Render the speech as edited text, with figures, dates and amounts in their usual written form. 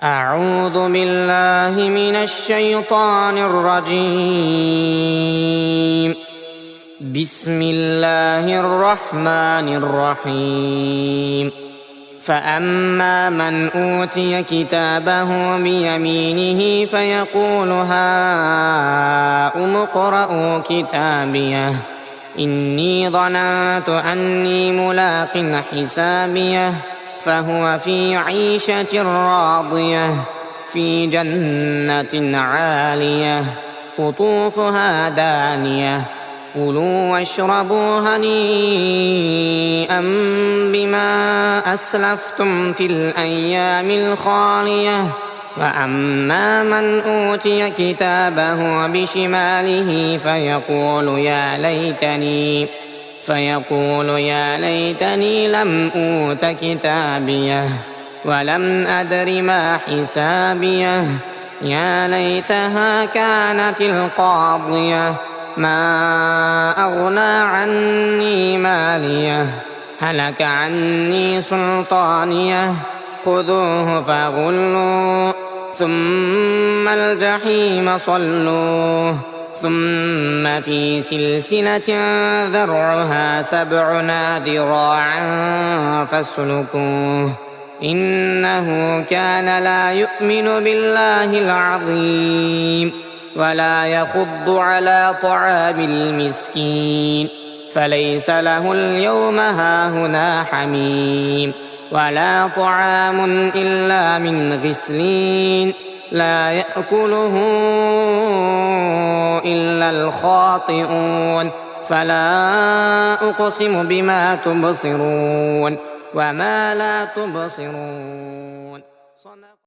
أعوذ بالله من الشيطان الرجيم. بسم الله الرحمن الرحيم. فأما من أوتي كتابه بيمينه فيقول هاؤم اقرءوا كتابيه إني ظننت أني ملاق حسابيه فهو في عيشة راضية في جنة عالية قطوفها دانية كلوا واشربوا هنيئا بما أسلفتم في الأيام الخالية. وأما من أوتي كتابه بشماله فيقول يا ليتني لم أوت كتابيه ولم أدر ما حسابيه يا ليتها كانت القاضية ما أغنى عني ماليه هلك عني سلطانيه خذوه فغلوه ثم الجحيم صلوه ثم في سلسلة ذرعها 70 ذراعا فاسلكوه إنه كان لا يؤمن بالله العظيم ولا يحض على طعام المسكين فليس له اليوم هاهنا حميم ولا طعام إلا من غسلين لا يأكله إلا الخاطئون. فلا أقسم بما تبصرون وما لا تبصرون.